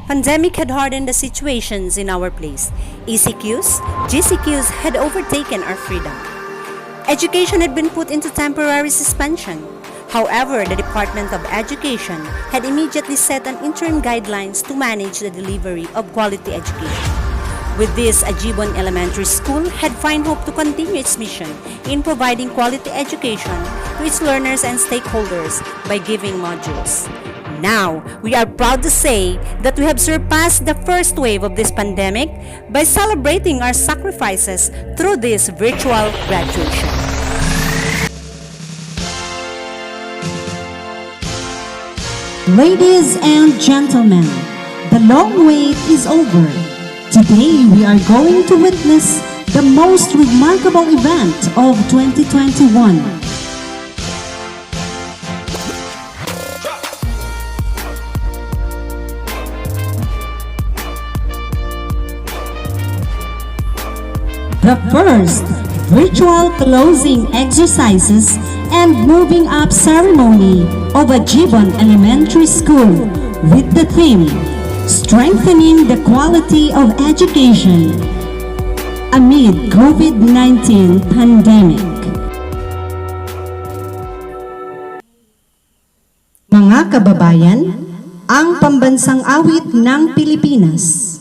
Pandemic had hardened the situations in our place. ECQs, GCQs had overtaken our freedom. Education had been put into temporary suspension. However, the Department of Education had immediately set an interim guidelines to manage the delivery of quality education. With this, Ajibon Elementary School had find hope to continue its mission in providing quality education to its learners and stakeholders by giving modules. Now, we are proud to say that we have surpassed the first wave of this pandemic by celebrating our sacrifices through this virtual graduation. Ladies and gentlemen, the long wait is over. Today we are going to witness the most remarkable event of 2021. The first virtual closing exercises and moving up ceremony of Ajibon Elementary School with the theme Strengthening the Quality of Education amid COVID-19 pandemic. Mga kababayan, ang pambansang awit ng Pilipinas.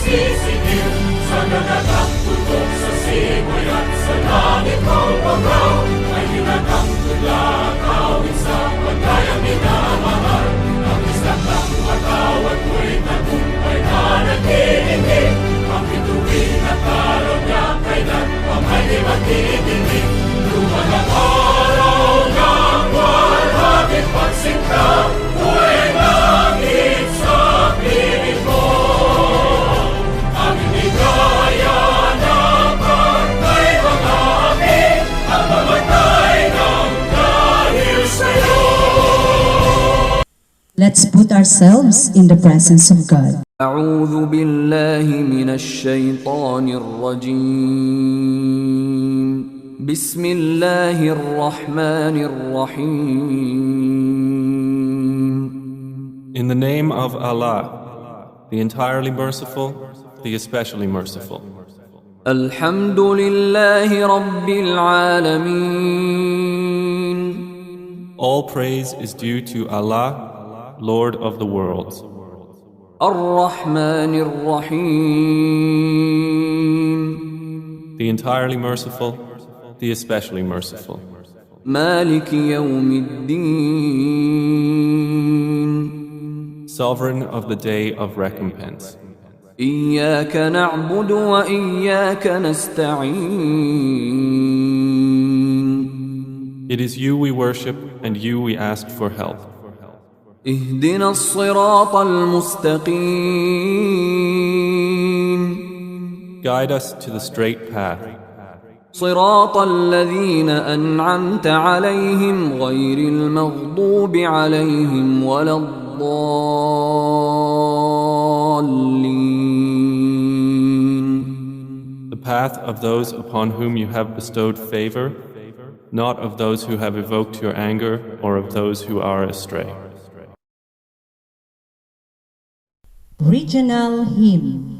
Sisigil sa nagagang tutok sa simoy at sa langit ng pagaw ay hinagang tulakaw sa pagkayang minamahal ang isang ng matawad mo'y tagumpay na nag-iingin ang bituin at araw niya kailan ang may magdidinig lumalang araw ng walhagit pagsinta mo'y langit sa piling mo. Let's put ourselves in the presence of God. أعوذ بالله من الشيطان الرجيم بسم الله الرحمن الرحيم In the name of Allah, the entirely merciful, the especially merciful. الحمد لله رب العالمين All praise is due to Allah, Lord of the worlds. الرحمن الرحيم The entirely merciful, the especially merciful. مالك يوم الدين Sovereign of the day of recompense. إياك نعبد وإياك نستعين It is you we worship and you we ask for help. اهدنا الصراط المستقيم Guide us to the straight path. صراط الذين أنعمت عليهم غير المغضوب عليهم ولا الضالين The path of those upon whom you have bestowed favor, not of those who have evoked your anger or of those who are astray. Regional Hymn.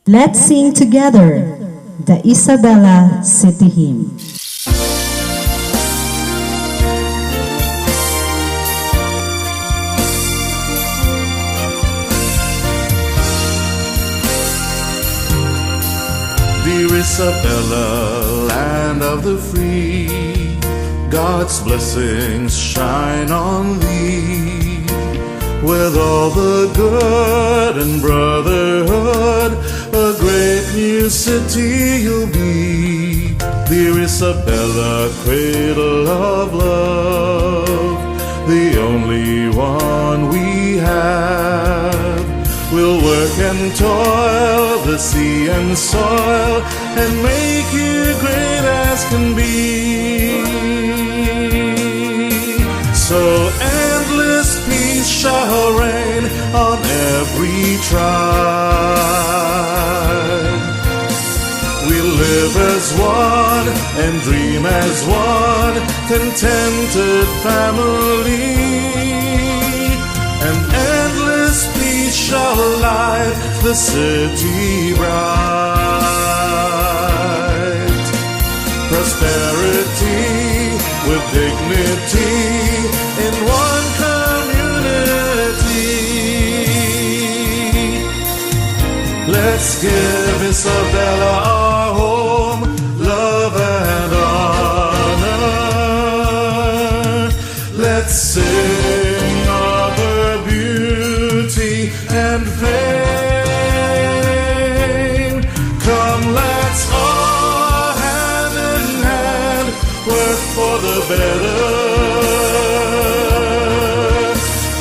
Let's sing together the Isabela City Hymn. Dear Isabella, land of the free, God's blessings shine on thee. With all the good and brotherhood, a great new city you'll be. Dear Isabella, cradle of love, the only one we have. We'll work and toil the sea and soil and make you great as can be. So endless peace shall reign on every tribe. We live as one and dream as one, contented family. And endless peace shall light the city bright. Prosperity with dignity in one community. Let's give Isabella our home, love and honor. Let's sing of her beauty and fame. Come, let's all hand in hand work for the better.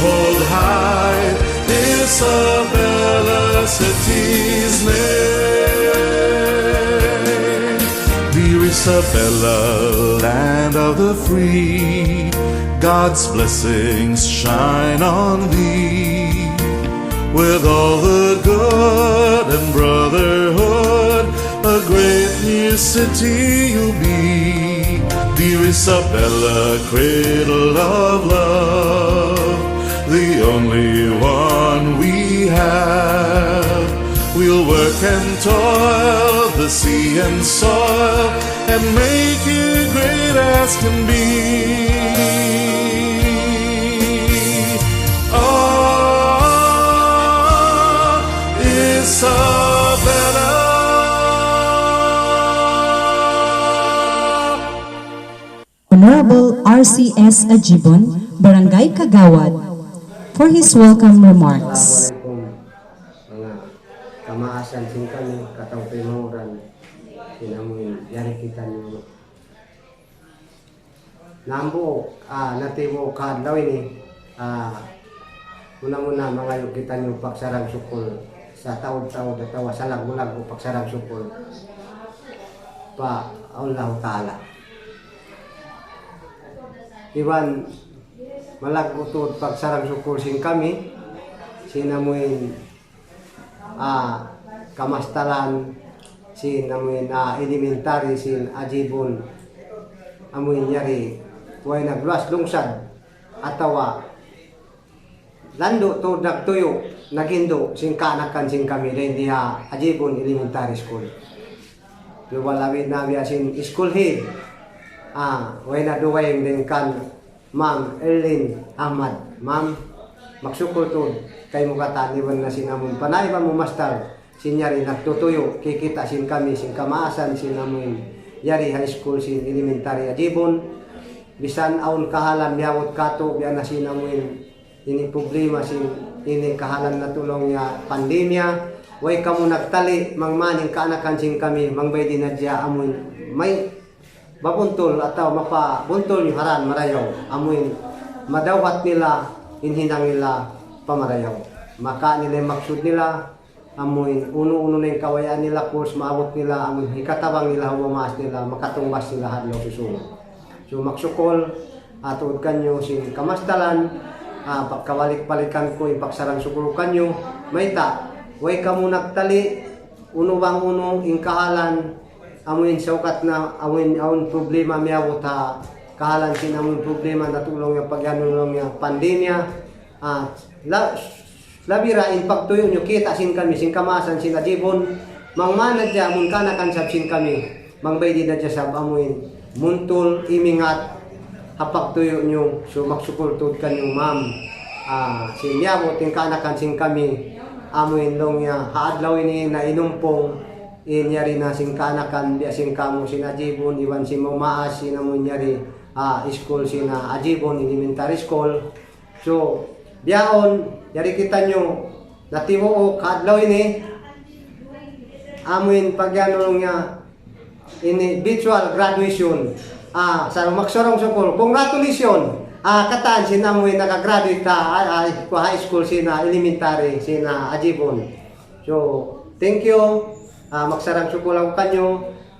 Hold high Isabella City's name. Dear Isabella, land of the free, God's blessings shine on thee. With all the good and brotherhood, a great new city you'll be. Dear Isabella, cradle of love, the only one we have. We'll work and toil the sea and soil and make you great as can be. Isabella. Honorable RCS Ajibon, Barangay Kagawad, for his welcome remarks. Assalamualaikum mga kamaasan sin kami katong timuran sinamoy yari kita niyo nambo natibo kadlaw ini muna mga yung kita niyo pagsarang sukol sa taon-taon at wasalag-mulag o pagsarang sukol pa Allah Ta'ala. Iwan malag-utod pagsarang sukol sin kami sinamuin kamastalan sinamuin elementary sin Ajibon amuin yari huwag nagluas lungsad atawa lando to nagtuyo nagindo sin kaanakan sin kami dahil diha Ajibon Elementary School. Luwalawin namin sin school head. Way na duwayang din kan Ma'am Elem Ahmad. Ma'am, magsukol to kay mukataniwan na sinamon. Panay ba mo master? Sinyari nagtutuyo, kikita sin kami, sin kamaasan, sin amin. Yari high school, sin elementary Ajibon. Bisan aun kahalan, miyawot kato, biyan na sinamuin. Ini problema sin ini kahalan na tulong niya pandemya. Way kamo nagtali, mangmaning kaanakan sin kami, mangbay din na dya amuin. May babuntol ataw mapabuntol yung haran marayaw. Amuin madawat nila, inhinang nila pamarayaw. Maka nila maksud nila, amuin uno-uno na yung kawayaan nila, course maabot nila, amuin hikatabang nila, humamas nila, makatumbas nila hadlaw susunod. So maksukol, atod kanyo sin kamastalan, pagkawalik-balikan ko yung pagsarang sukuro kanyo, may ta, way ka mo nagtali, uno bang uno, yung kahalan, amuin saukat na, amuin problema miyawot ha, kahalan sin amuin problema na tulong yung pagyanulong yung pandemya, labira in pagtuyo nyo kita sin kami sin kamasan sin Ajibon mangmanad dya amun kanakan sabsin kami mangbay di na dya sab amuin muntol imingat hapagtuyo nyo so maksukultod kanyong ma'am sinyamo ting kanakan sing kami amuin long ya haadlaw ini na inumpong inyari na sing kanakan biya sing kamo sin Ajibon iwan si Maas sinamon nyari school sina Ajibon elementary school so biyaon yari kita nyo natiwo o kaadlaw ini amuin pagyanong niya ini virtual graduation sa magsorong sukul congratulations kataan sinamuin nakagraduate high school sina elementary sina Ajibon so thank you magsarang sukul ako kanyo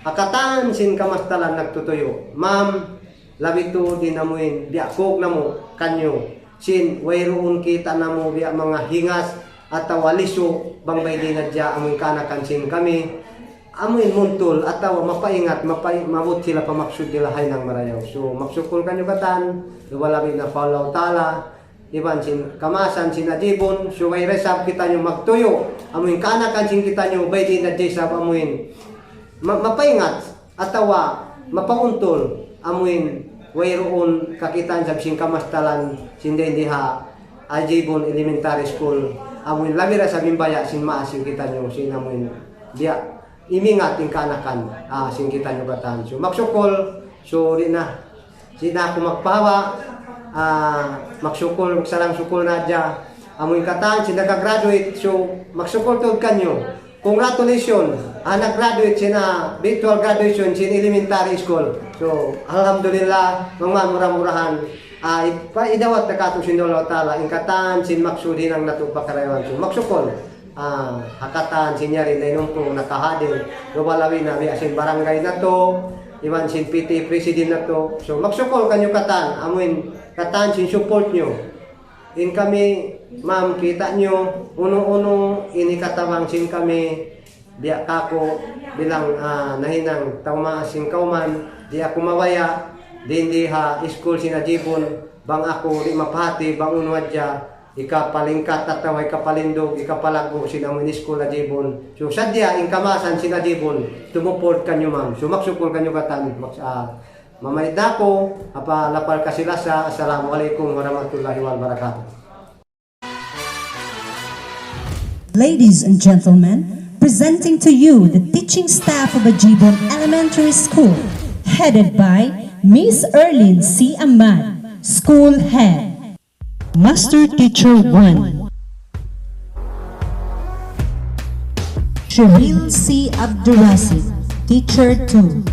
kataan sin kamastalan nagtutuyo ma'am labito din namuin biakog na mo kanyo sin wayroon kita na mo biya mga hingas at waliso bangbay din na dya amoy kanakan sin kami amoy muntol at mapaingat mabut sila pamaksud nila hay ng marayaw so maksukul kanyo katan luwalami na follow tala iban sin kamasan sin Ajibon so way resab kita nyo magtuyo amoy kanakan sin kita nyo bay din na dya sab amoy mapaingat at mapauntol amoy wayroon kakitan sab sin kamastalan sin diha Ajibon Elementary School amoy lamira sa bimbaya sin maasin kita nyo sin amoy dia imingat ting kanakan sin kita nyo katan so maksukol so di na sina ako magpawa maksukol sarang sukol na dya amoy katan sin nagagraduate so maksukol tod kanyo congratulations nag-graduate sina virtual graduation sin elementary school so alhamdulillah mga murah-murahan idawat na kato sin Allah Ta'ala ingkatan sin maksudin ang natupakarayawan so maksukol hakatan sin nyari na inumpo nakahadin lumalawin na biya sin barangay na to iwan sin PT president na to so maksukol kanyo katan amuin katan sin support nyo in kami ma'am kita nyo uno-uno ini katawang sin kami biya kako bilang nahinang tawma sin kauman di ako mawaya Dindi school sin Ajibon bang ako di mapahati bang unwadya ikapalingkat at taway kapalindog ikapalago sin amon school Ajibon so sadya in kamasan sin Ajibon tumuport kanyo ma'am so maksukol kanyo katan mamayad na ko lapal kasilasa assalamualaikum warahmatullahi wabarakatuh. Ladies and gentlemen, presenting to you the teaching staff of Ajibon Elementary School, headed by Miss Erlyn C. Ahmad, School Head. Master Teacher 1. Shiril C. Abdurasid, Teacher 2.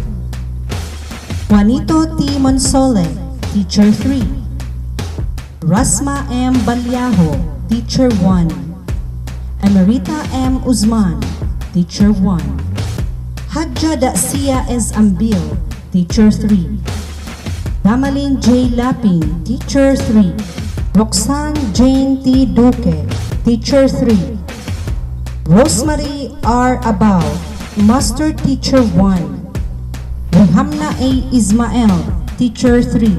Juanito T. Monsole, Teacher 3. Rasma M. Balyaho, Teacher 1. Emerita M. Uzman, Teacher 1. Hadja Dacia S. Ambil, Teacher 3. Damalin J. Lapin, Teacher 3. Roxanne Jane T. Duque, Teacher 3. Rosemary R. Abao, Master Teacher 1. Muhamna A. Ismael, Teacher 3.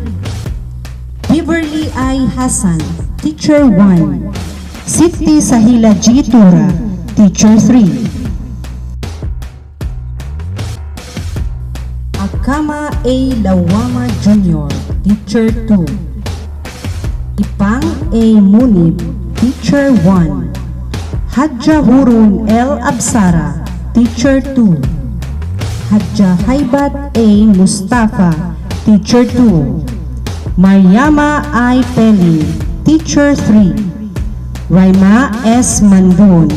Beverly I. Hassan, Teacher 1. Siti Sahila G. Tura, Teacher 3. Akama A. Lawama Jr., Teacher 2. Ipang A. Munib, Teacher 1. Hadja Hurun L. Absara, Teacher 2. Hadja Haibat A. Mustafa, Teacher 2. Mariama I. Peli, Teacher 3. Raima S. Mandun,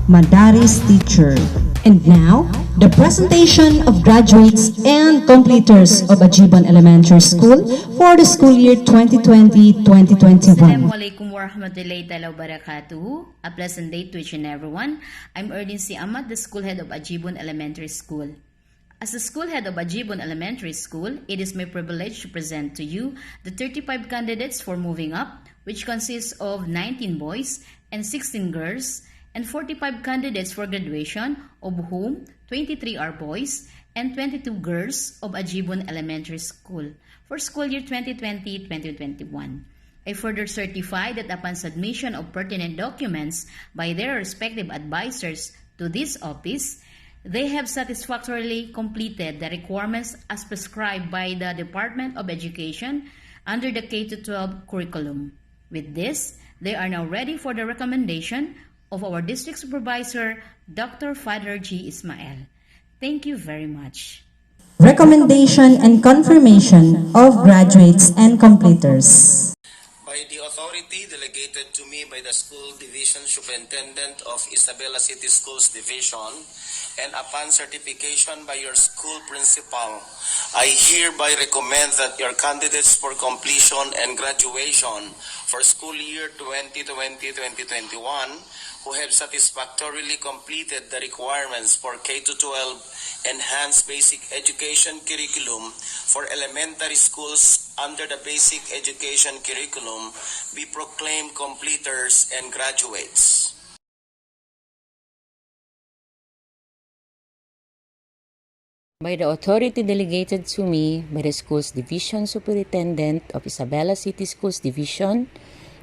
Madaris Teacher. And now, the presentation of graduates and completers of Ajibon Elementary School for the school year 2020-2021. Assalamualaikum warahmatullahi ta'ala wabarakatuh. A pleasant day to each and everyone. I'm Erlyn C. Ahmad, the school head of Ajibon Elementary School. As the school head of Ajibon Elementary School, it is my privilege to present to you the 35 candidates for moving up, which consists of 19 boys and 16 girls, and 45 candidates for graduation, of whom 23 are boys and 22 girls of Ajibon Elementary School for school year 2020-2021. I further certify that upon submission of pertinent documents by their respective advisors to this office, they have satisfactorily completed the requirements as prescribed by the Department of Education under the K-12 curriculum. With this, they are now ready for the recommendation of our District Supervisor, Dr. Father G. Ismael. Thank you very much. Recommendation and confirmation of graduates and completers. By the authority delegated to me by the School Division Superintendent of Isabela City Schools Division, and upon certification by your school principal, I hereby recommend that your candidates for completion and graduation for school year 2020-2021 who have satisfactorily completed the requirements for K-12 Enhanced Basic Education Curriculum for elementary schools under the Basic Education Curriculum be proclaimed completers and graduates. By the authority delegated to me by the Schools Division Superintendent of Isabela City Schools Division,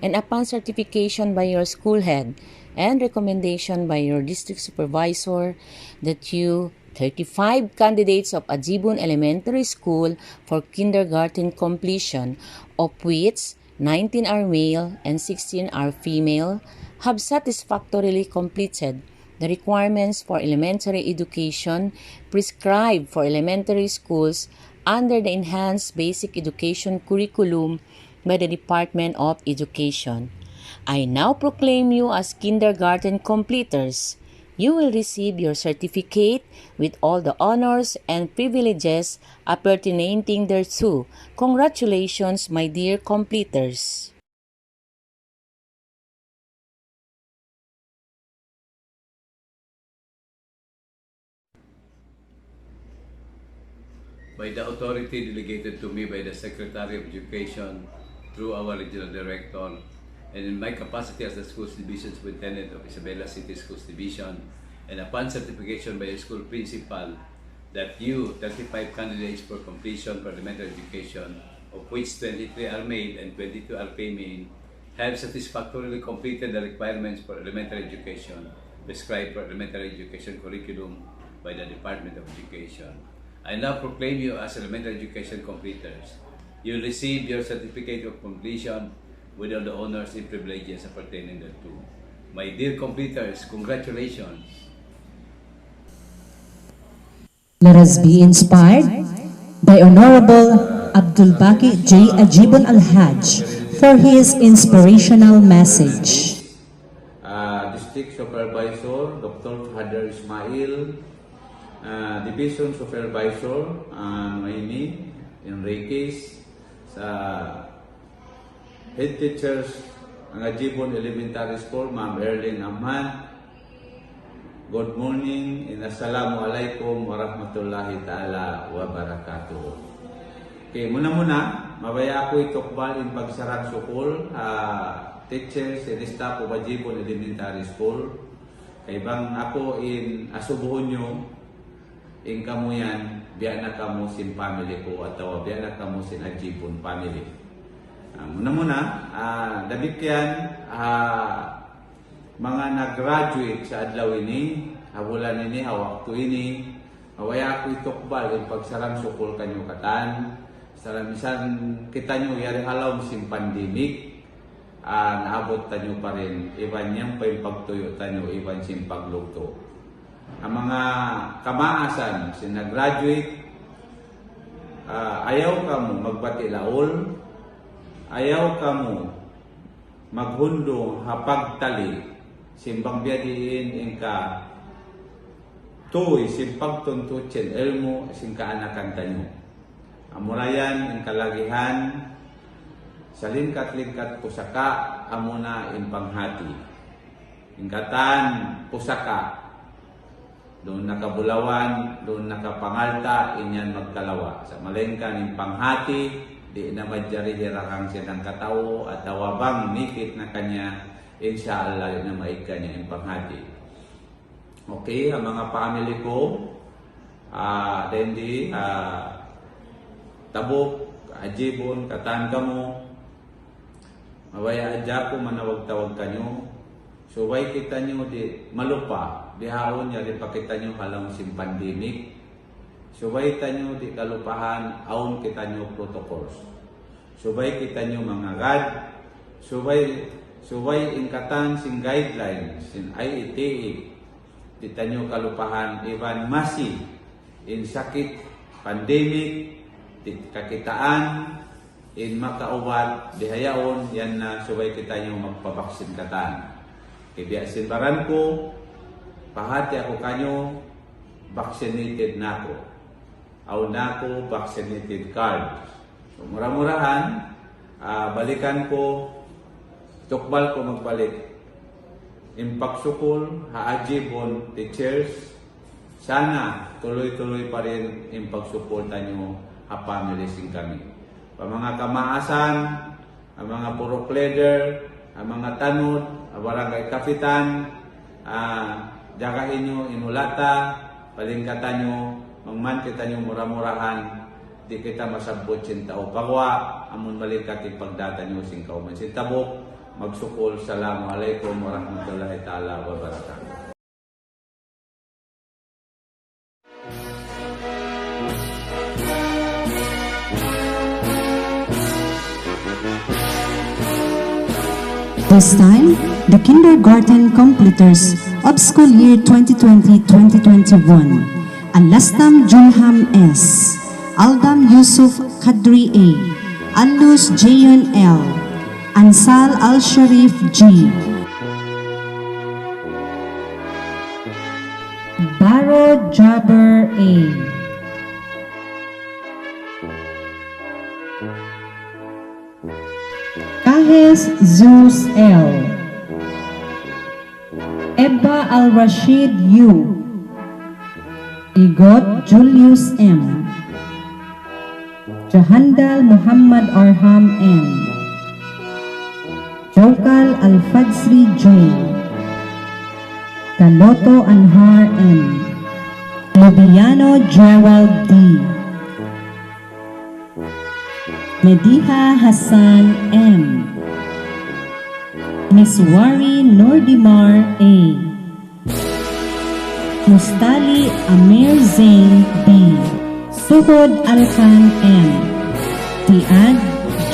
and upon certification by your school head and recommendation by your district supervisor, that you 35 candidates of Ajibon Elementary School for kindergarten completion, of which 19 are male and 16 are female, have satisfactorily completed the requirements for elementary education prescribed for elementary schools under the Enhanced Basic Education Curriculum by the Department of Education. I now proclaim you as kindergarten completers. You will receive your certificate with all the honors and privileges appertaining thereto. Congratulations, my dear completers. By the authority delegated to me by the Secretary of Education through our Regional Director, and in my capacity as the Schools Division Superintendent of Isabela City Schools Division, and upon certification by the school principal, that you, 35 candidates for completion for elementary education, of which 23 are male and 22 are female, have satisfactorily completed the requirements for elementary education prescribed for elementary education curriculum by the Department of Education. I now proclaim you as elementary education completers. You receive your certificate of completion with all the honors and privileges appertaining thereto. My dear completers, congratulations. Let us be inspired by Honorable Abdul Baki J. Ajibon Al-Haj for his inspirational message. District Supervisor, Dr. Father Ismael, Division Supervisor, Noemi Enriquez, sa Head Teachers ng Ajibon Elementary School, Ma'am Erlyn Ahmad. Good morning and Assalamualaikum warahmatullahi ta'ala wabarakatuh. Okay, muna, mabaya ako itukbal in pagsarang sukul, teachers and staff of Ajibon Elementary School. Kay bang ako in asubuhon nyo, in kamuyan, biya na kamo sin family ko atau biya na kamo sin Ajibon family. Muna, dabikyan, mga nag-graduate sa adlaw ini, habulan ini, hawak to ini, awaya ko itukbal in pagsarang sukul kanyo katan, salamisan kita nyo yari halaw sin pandemic, naabot tanyo pa rin, iban niyang pa yung pagtuyo tanyo, iban sin paglugto. Ang mga kamaasan, sin nag-graduate, ayaw ka mo magbati laol, ayaw ka mo maghundong hapagtali, simbang biyadiin inka tuy, simpag tuntutsin, elmo, sing kaanakan tanyo. Amurayan, in kalagihan, sa lingkat-lingkat pusaka, amuna in panghati. Ingkatan, pusaka, doon nakabulawan, doon nakapangalta, inyan magkalawa. Sa malengkan, in panghati, di na madyari hirakang siya ng katao at tawabang nikit na kanya, inshallah na maika niya in panghati. Okay, ang mga family ko, Dendi, Tabok, Ajibon, Katan kamo, mawaya adya ko manawag-tawag kanyo, Subay kita nyo di malupa, di haon niya di pakita nyo halang sin pandemic. Subay kita nyo di kalupahan, aon kita nyo protocols. Subay kita nyo mga gad, subay ingkatan sin guidelines, sin IETA, kita nyo kalupahan, even masi, in sakit, pandemic, di kakitaan, in makaubat, di hayaon, yan na subay kita nyo magpabaksin katan. Kaya sinbaran ko, pahati ako kanyo, vaccinated na ako. Aw na ako, vaccinated card. So, mura-murahan, balikan ko, tukbal ko magbalik. Impagsukol, Ajibon, teachers, sana tuloy-tuloy pa rin yung pagsuporta nyo familiesing kami. Pa mga kamaasan, ang mga purok leader, ang mga tanod, ang barangay kapitan, jagahin nyo, inulata, palingkatan nyo, mangman kita nyo mura-murahan, di kita masabot sinta o pagwa, amun balikat ipagdata nyo singkaw man sintabok, magsukol, Assalamualaikum warahmatullahi ta'ala wabarakatuh. This time, the kindergarten completers of school year 2020-2021, Alastam Junham S., Aldam Yusuf Kadri A., Alus Jayon L., Ansal Al-Sharif G., Baro Jabber A., Kahes Zeus L., Ebba Al-Rashid U., Igot Julius M., Jahandal Muhammad Arham M., Jokal Al-Fadsri J., Kaloto Anhar M., Lubiano Gerald D., Mediha Hassan M., Miswari Nordimar A., Mustali Amir Zain B., Suhod Alkan M., Tiad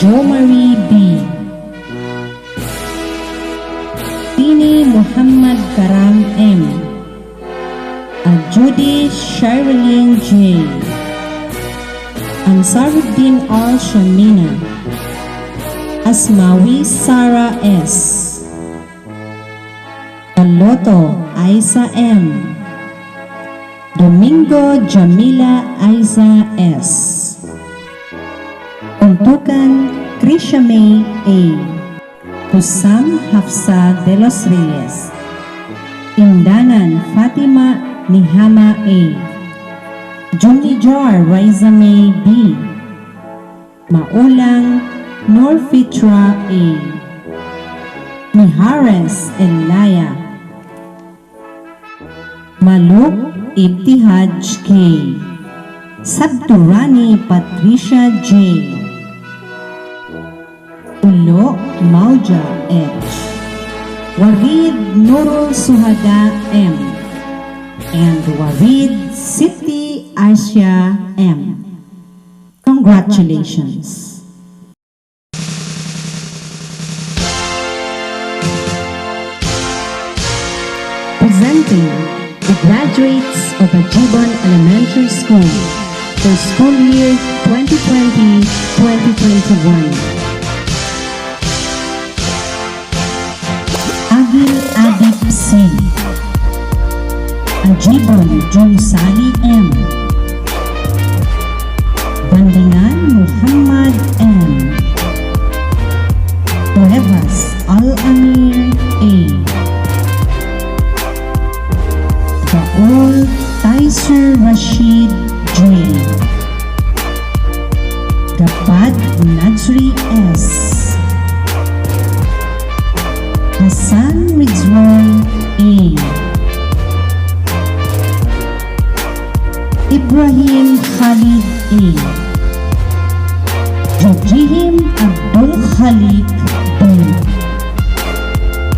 Jo Marie B., Tini Muhammad Karam M., Ajudi Sherilyn J., Ansaruddin Al-Shamina, Asmawi Sara S., Kaloto Aisa M., Domingo Jamila Aiza S., Untukan Krisha May A., Kusam Hafsa de los Reyes, Indanan Fatima Nihama A., Junijar Raiza May B., Maulang Nur Fitra A., Mihares Elaya, Maluk Ibtihaj K., Sabturani Patricia J., Ulo Mauja H., Warid Nurul Suhada M., and Warid Siti Asia M. Congratulations. Presenting the graduates of Ajibon Elementary School for school year 2020-2021. Agil Adip C., Ajibon Jonsali M., Bandingan Muhammad M., Cuevas Al-Amir A., Baul Taisir Rashid J., Gapad Nazri S., Hassan Rizwan A., Ibrahim Khalid A., Jajihim Abdul Khalik B.,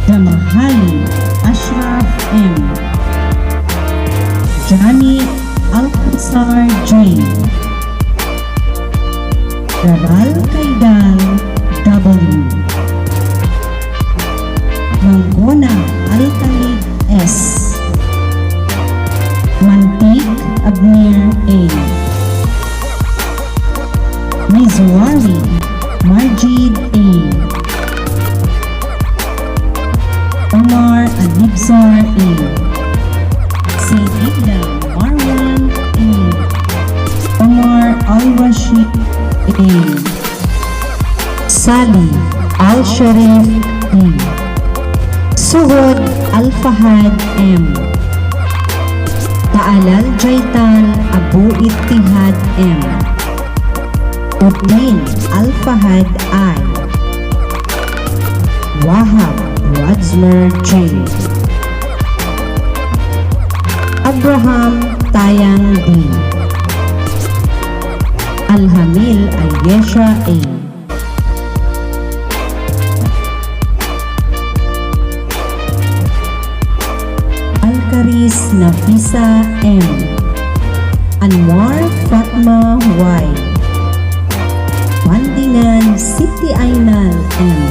Damahali Johnny Alcazar J. Raval Kaidal W. Manggona Alcalid S. Mantig Abnir A. Mizwari Marjid A. Omar Adibzar A. Sayyidina Marwan A. Omar Al-Rashid A. Sali Al-Sharif A. Suhud Al-Fahad M. Taalal Jaitan Abu Ittihad M. Uddin Al-Fahad I. Wahab Wadzler J. Abraham Tayang D. Alhamil Ayesha A. Alkaris Nafisa M. Anwar Fatma Y. Pandingan Siti Ainal M.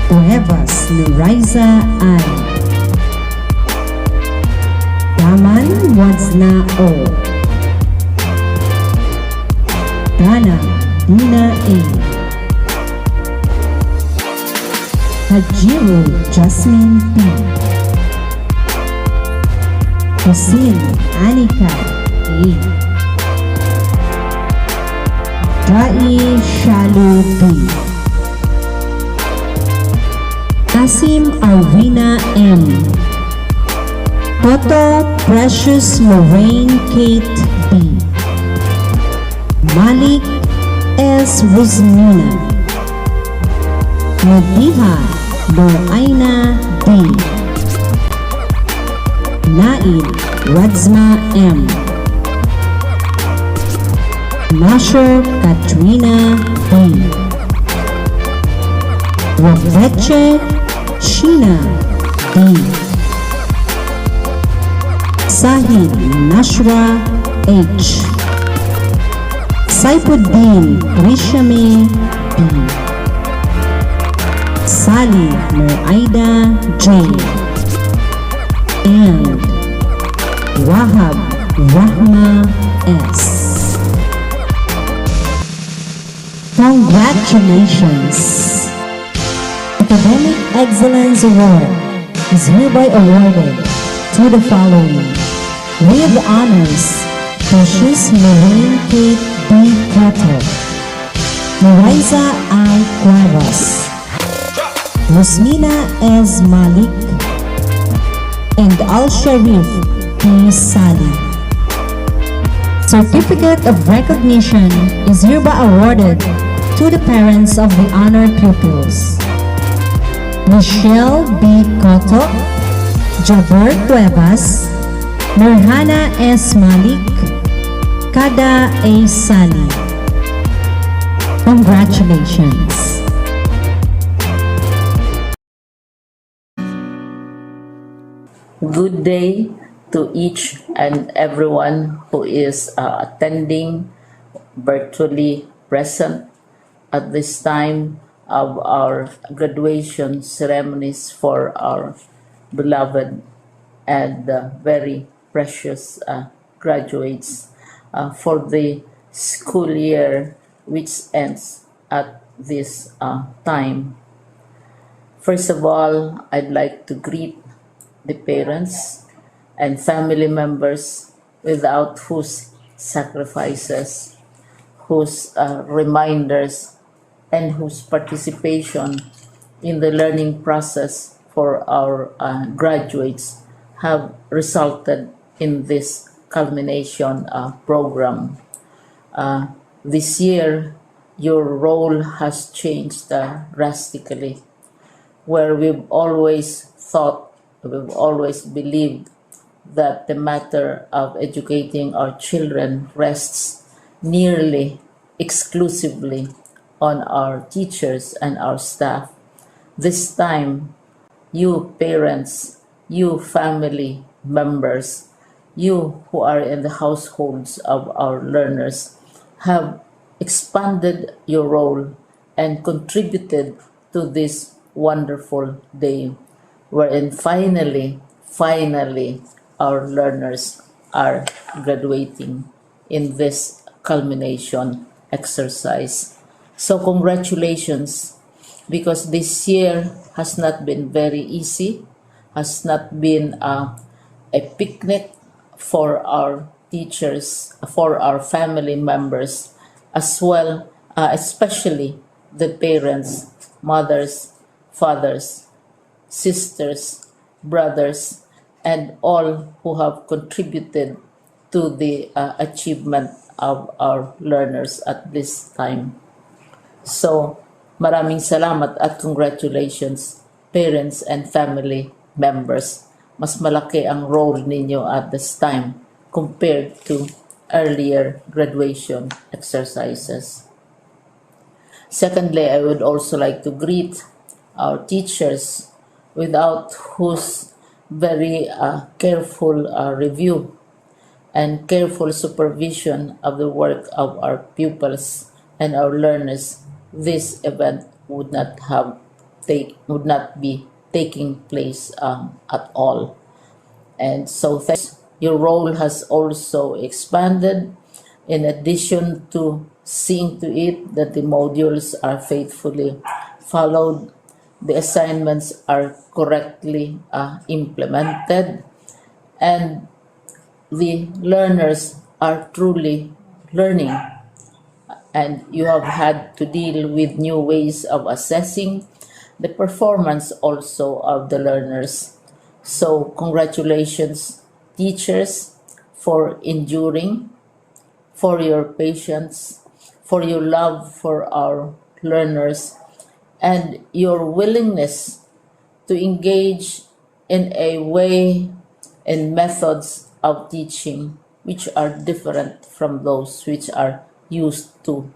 Cuevas Nuraiza I. Daman Wadzna O. Dana Dina A. Hajiru Jasmine P. Hussein Anika A. Dai Shalu B. Nasim Arvina M. Toto Precious Lorraine Kate B. Malik S. Ruzmina. Nadiha Noraina D. Naid Wadzma M. Nasher Katrina B. Roveche Sheena D. Sahid Nashra H. Saifuddin Rishame B. Sali Muraida J. And Wahab Rahma S. Congratulations! Academic Excellence Award is hereby awarded to the following with honors: Precious Lorraine Kate B. Cotto, Marisa I. Cuevas, Rosmina S. Malik, and Al-Sharif P. Sali. Certificate of recognition is hereby awarded to the parents of the honored pupils: Michelle B. Cotto, Javer Cuevas, Nurhana S. Malik, Kada A. Sali. Congratulations! Good day to each and everyone who is attending virtually present at this time of our graduation ceremonies for our beloved and very precious graduates for the school year which ends at this time. First of all, I'd like to greet the parents and family members without whose sacrifices, whose reminders, and whose participation in the learning process for our graduates have resulted in this culmination program. This year, your role has changed drastically, where we've always believed that the matter of educating our children rests nearly exclusively on our teachers and our staff. This time, you parents, you family members, you who are in the households of our learners, have expanded your role and contributed to this wonderful day wherein finally, our learners are graduating in this culmination exercise. So congratulations, because this year has not been very easy, has not been a picnic for our teachers, for our family members, as well, especially the parents, mothers, fathers, sisters, brothers, and all who have contributed to the achievement of our learners at this time. So, maraming salamat at congratulations, parents and family members. Mas malaki ang role ninyo at this time compared to earlier graduation exercises. Secondly, I would also like to greet our teachers, without whose very careful review and careful supervision of the work of our pupils and our learners, this event would not be taking place at all. And so your role has also expanded, in addition to seeing to it that the modules are faithfully followed, the assignments are correctly implemented, and the learners are truly learning. And you have had to deal with new ways of assessing the performance also of the learners. So congratulations, teachers, for enduring, for your patience, for your love for our learners, and your willingness to engage in a way and methods of teaching which are different from those which are used to.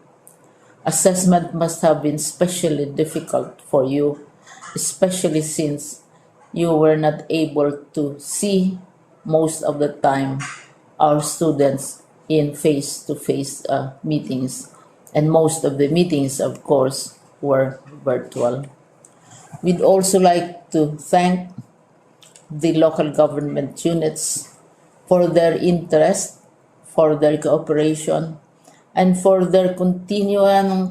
Assessment must have been especially difficult for you, especially since you were not able to see most of the time our students in face-to-face meetings, and most of the meetings, of course, were virtual. We'd also like to thank the local government units for their interest, for their cooperation, and for their continuing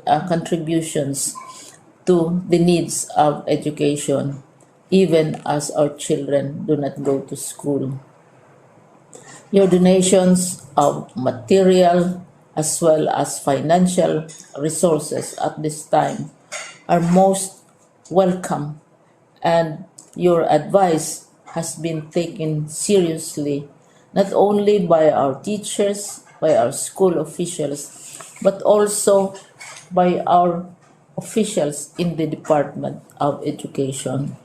contributions to the needs of education, even as our children do not go to school. Your donations of material as well as financial resources at this time are most welcome, and your advice has been taken seriously not only by our teachers, by our school officials, but also by our officials in the Department of Education.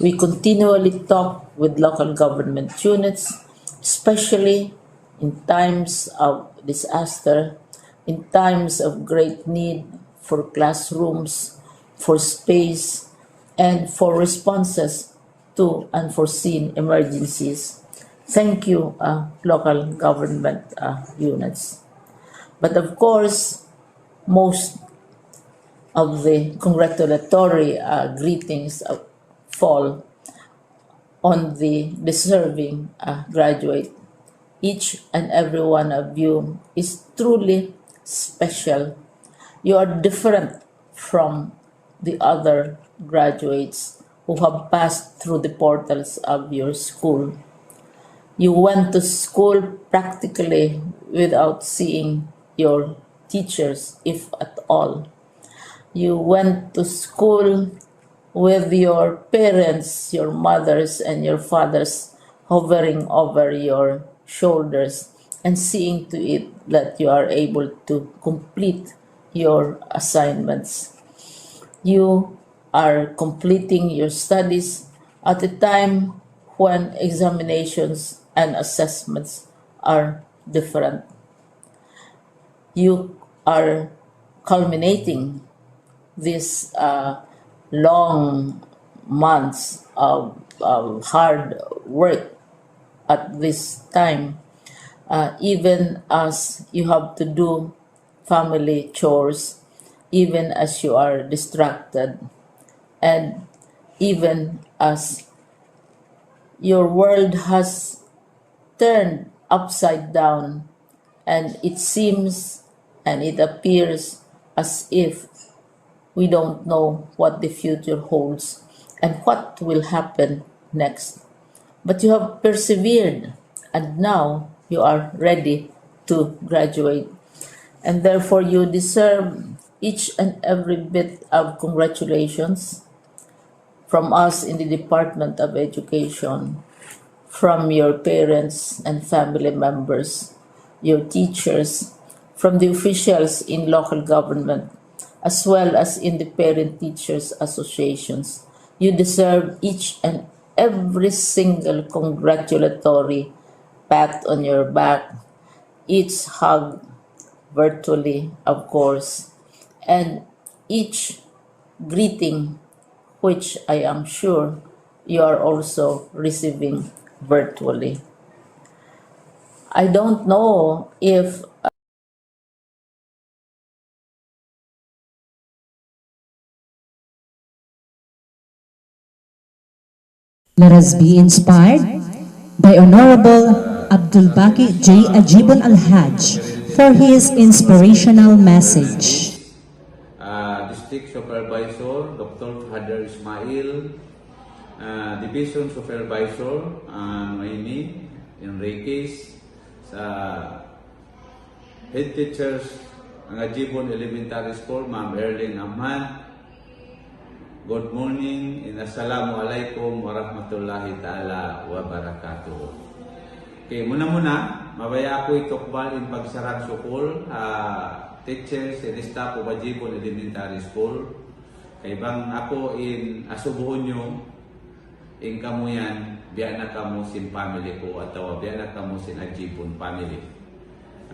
We continually talk with local government units, especially in times of disaster, in times of great need for classrooms, for space, and for responses to unforeseen emergencies. Thank you, local government units. But of course, most of the congratulatory greetings fall on the deserving graduate. Each and every one of you is truly special. You are different from the other graduates who have passed through the portals of your school. You went to school practically without seeing your teachers, if at all. You went to school with your parents, your mothers, and your fathers hovering over your shoulders and seeing to it that you are able to complete your assignments. You are completing your studies at a time when examinations and assessments are different. You are culminating this long months of hard work at this time, even as you have to do family chores, even as you are distracted, and even as your world has turned upside down, and it seems and it appears as if we don't know what the future holds and what will happen next. But you have persevered, and now you are ready to graduate. And therefore, you deserve each and every bit of congratulations from us in the Department of Education, from your parents and family members, your teachers, from the officials in local government, as well as in the parent teachers associations. You deserve each and every single congratulatory pat on your back, each hug virtually, of course, and each greeting, which I am sure you are also receiving virtually. I don't know if Let us be inspired by Honorable Abdul Baki J. Ajibon Al-Haj for his inspirational message. District Supervisor Dr. Hadar Ismail, Division Supervisor Noemi Enriquez, sa Head Teachers ng Ajibon Elementary School, Ma'am Erling Ahmad. Good morning and Assalamualaikum warahmatullahi ta'ala wabarakatuh. Okay, muna, mabaya ako itukbal in pagsarang sukul, teachers and staff of Ajibon Elementary School. Kay bang ako in asubuhon nyo, in kamuyan, biya na kamo sin family ko, atau biya na kamo sin Ajibon family.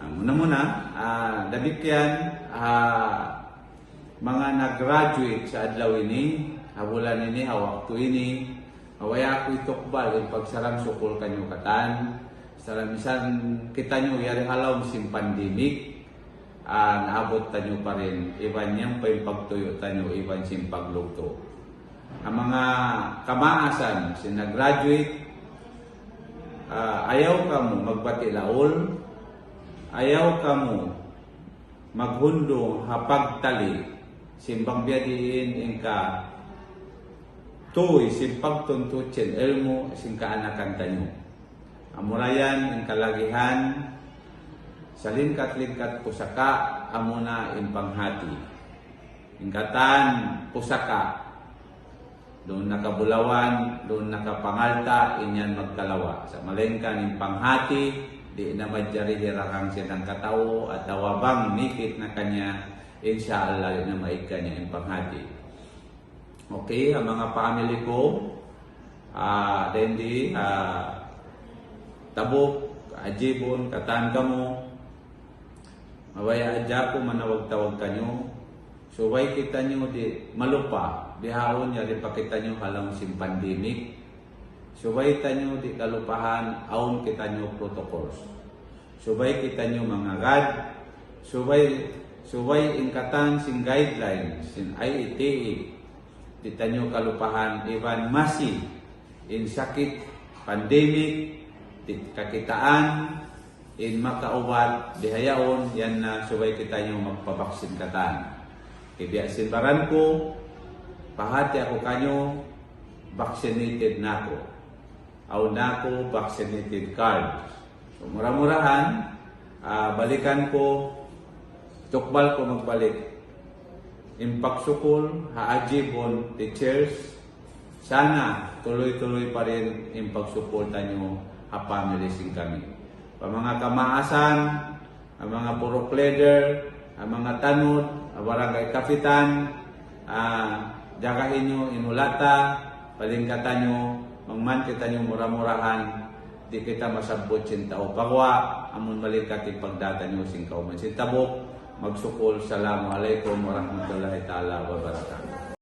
Muna, dabikyan, mga nag-graduate sa adlaw ini, habulan ini, hawak to ini, mawaya ko itukbal in pagsarang sukul kanyo katan. Salamisan kita nyo yari halaw sin pandemic, naabot tanyo pa rin, iban niyang pa yung pagtuyo tanyo, iban sin paglugto. Ang mga kamaasan, sin nag-graduate, ayaw ka mo magbati laol, ayaw ka mo maghundong hapagtali, simbang biyadiin ingka tuy simpagtuntutsin elmo sin kaanakan tanyo. Amurayan in kalagihan sa lingkat-lingkat pusaka amuna in panghati. Ingkatan pusaka doon nakabulawan, doon nakapangalta inyan magkalawa. Sa malengkan in panghati di na madyari hirakang sinang katao at awabang nikit na kanya inshallah na maika niya yung panghati. Okay, ang mga family ko, Dendi, Tabok, Ajibon, Katan kamo, mawaya adya ko manawag-tawag kanyo. So, way kita nyo di malupa, bihawon niya rin pakita nyo halang sin pandemic. Subay tanyo di kalupahan, aun kita nyo protocols. Subay kita nyo mga gad, subay ingkatan sin guidelines, sin IETA, di tanyo kalupahan, iban masi, in sakit, pandemic, di kakitaan, in makaubat, di hayaon, yan na subay kita nyo magpabaksin katan. Kaya sinbaran ko, pahati ako kanyo, vaccinated na ako. Aw na ako, vaccinated card. So, mura-murahan, balikan ko, tukbal ko magbalik. Impagsukol, Ajibon, teachers, sana tuloy-tuloy pa rin impagsukol tanyo family sing kami. Pa mga kamaasan, ang mga purok leader, ang mga tanod, ang barangay kapitan, jagahin nyo, inulata, palingkatan nyo, mangman kita nyo mura-murahan, di kita masabot sin tao pagwa, amon malikati pagdata nyo sing kauman sin tabok, magsukol, Assalamualaikum warahmatullahi ta'ala wabarakatuh.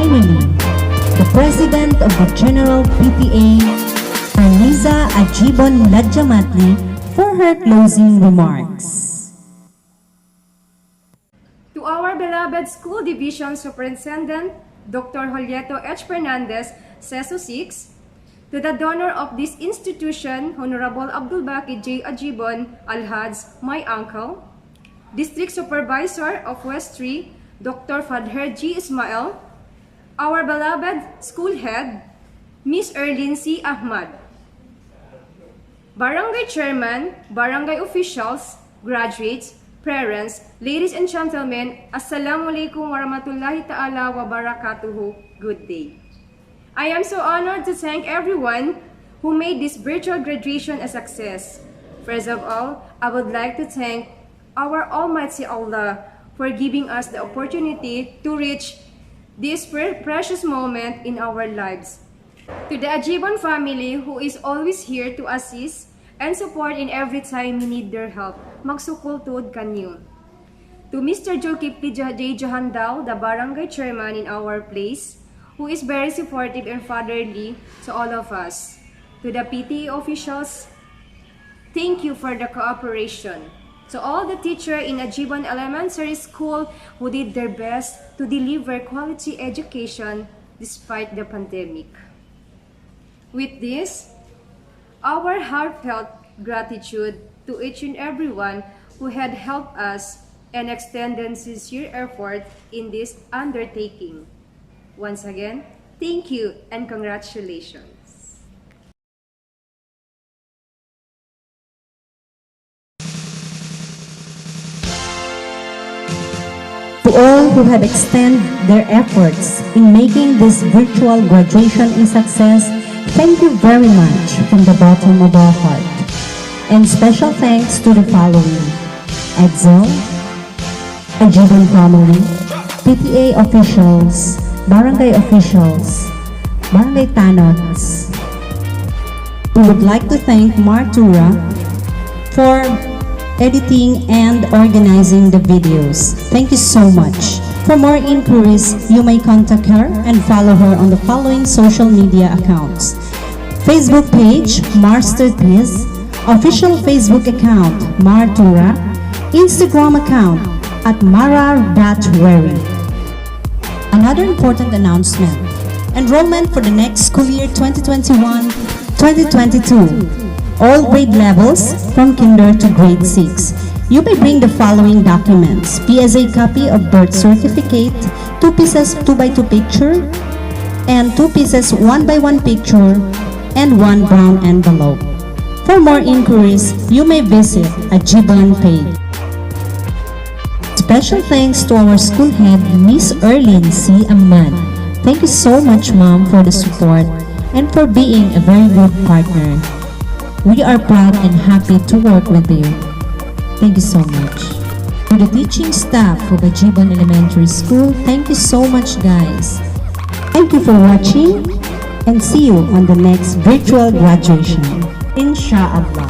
finally, the President of the General PTA, Teresa Ajibon Ladjamatli, for her closing remarks. To our beloved School Division Superintendent, Dr. Julieto H. Fernandez, CESO 6, to the donor of this institution, Honorable Abdulbaki J. Ajibon Alhads, my uncle, District Supervisor of West 3, Dr. Fadher G. Ismail, our beloved school head, Miss Erlin C. Ahmad, Barangay Chairman, Barangay Officials, graduates, parents, ladies and gentlemen, Assalamualaikum warahmatullahi ta'ala wa barakatuhu. Good day. I am so honored to thank everyone who made this virtual graduation a success. First of all, I would like to thank our Almighty Allah for giving us the opportunity to reach this precious moment in our lives. To the Ajibon family who is always here to assist and support in every time we need their help, magsukol tuod kanyo. To Mr. Jokip J. Johandao, the barangay chairman in our place, who is very supportive and fatherly to all of us. To the PTA officials, thank you for the cooperation. To all the teachers in Ajibon Elementary School who did their best to deliver quality education despite the pandemic. With this, our heartfelt gratitude to each and everyone who had helped us and extended sincere effort in this undertaking. Once again, thank you and congratulations. To all who have extended their efforts in making this virtual graduation a success, thank you very much from the bottom of our heart. And special thanks to the following: Edsel, Ajibon family, PTA officials, barangay officials, barangay tanods. We would like to thank Martura for editing and organizing the videos. Thank you so much. For more inquiries, you may contact her and follow her on the following social media accounts: Facebook page, Masterpiece, official Facebook account, Martura, Instagram account, at Marar.Wery. Another important announcement: enrollment for the next school year 2021-2022. All grade levels from kinder to grade 6. You may bring the following documents: PSA copy of birth certificate, 2 pieces 2x2 picture, and 2 pieces 1x1 picture, and 1 brown envelope. For more inquiries, you may visit Ajibon page. Special thanks to our school head, Miss Erlin C. Ahmad. Thank you so much, Mom, for the support and for being a very good partner. We are proud and happy to work with you. Thank you so much. To the teaching staff of Ajibon Elementary School, thank you so much, guys. Thank you for watching and see you on the next virtual graduation. Inshallah.